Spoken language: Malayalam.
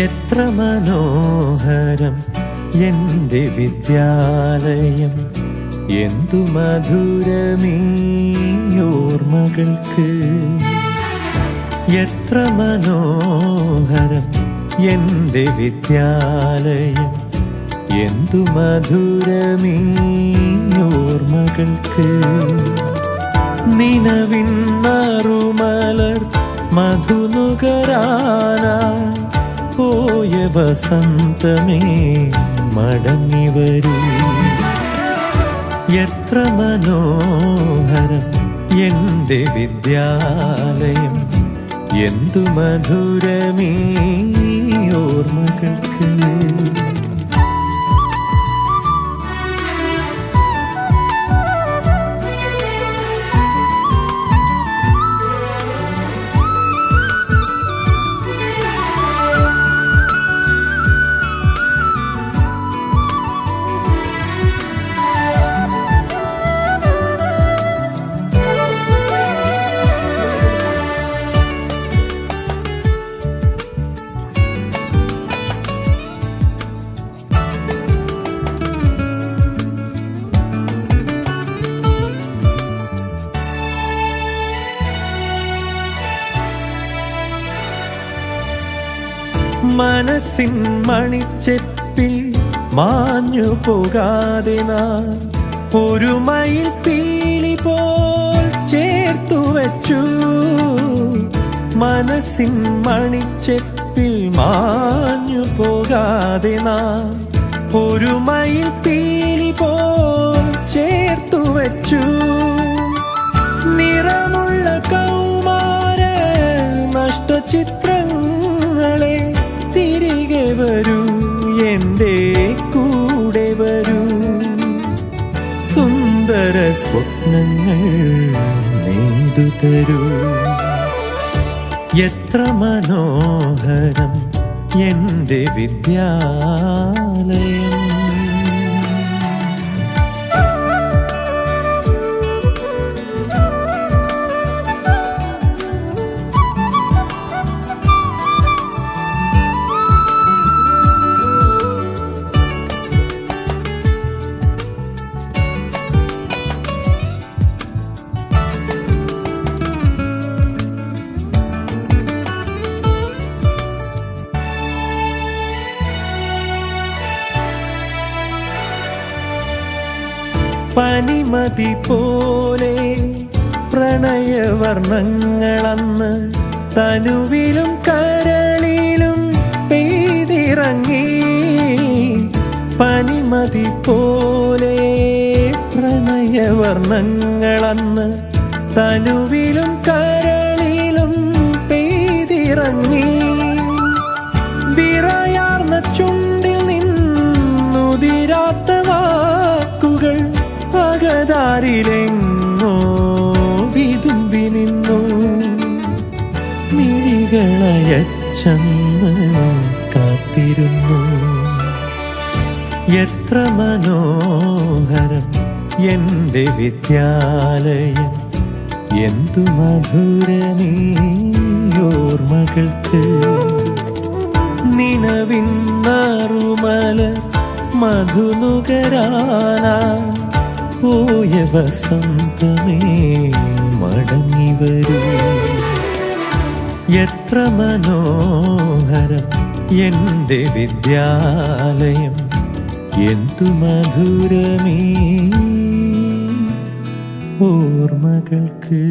എത്ര മനോഹരം എൻ്റെ വിദ്യാലയം, എന്തു മധുരമീ ഓർമ്മകൾക്ക്. എത്ര മനോഹരം എൻ്റെ വിദ്യാലയം, എന്തു മധുരമീ ഓർമ്മകൾക്ക്. നിലവിൻ നറുമലർ മധുനുകരാനായി പോയ വസന്തമേ മടങ്ങി വരൂ. എത്ര മനോഹരം എൻ്റെ വിദ്യാലയം, എന്തു മധുരമീ ഓർമ്മകൾക്ക്. മനസ്സിൻ മണിച്ചെപ്പിൽ മാഞ്ഞു പോകാതെ നാം ഒരു മയിൽ പീലി പോൽ ചേർത്തു വച്ചു. മനസ്സിൻ മണിച്ചെപ്പിൽ മാഞ്ഞു പോകാതെ നാം ഒരു മയിൽ പീലി പോൽ ചേർത്തു വച്ചു. നിറമുള്ള കൗമാര നഷ്ടചിത്രങ്ങളെ തിരികെ വരൂ, എൻ്റെ കൂടെ വരൂ. സുന്ദര സ്വപ്നങ്ങൾ നെയ്തു തരൂ. എത്ര മനോഹരം എൻ്റെ വിദ്യാലയം. പനിമതി പോലെ പ്രണയവർണ്ണങ്ങളന്ന് തനുവിലും കരളിലും പെയ്തിറങ്ങി. പനിമതി പോലെ പ്രണയവർണ്ണങ്ങളന്ന് തനുവിലും കരളിലും പെയ്തിറങ്ങി. വിറയാർന്ന ചുണ്ടിൽ നിന്നുതിരാത്ത വാക്കുകൾ അകതാരിലെങ്ങോ വിതുമ്പി നിന്നു. മിഴികളയച്ചെന്ന് കാത്തിരുന്നു. എത്ര മനോഹരം എൻ്റെ വിദ്യാലയം, എന്തു മധുരമീ ഓർമ്മകൾക്ക്. നിലവിൻ നറുമലർ മധുനുകരാനായി പോയ വസന്തമേ മടങ്ങി വരൂ. എത്ര മനോഹരം എൻ്റെ വിദ്യാലയം, എന്തു മധുരമീ ഓർമ്മകൾക്ക്.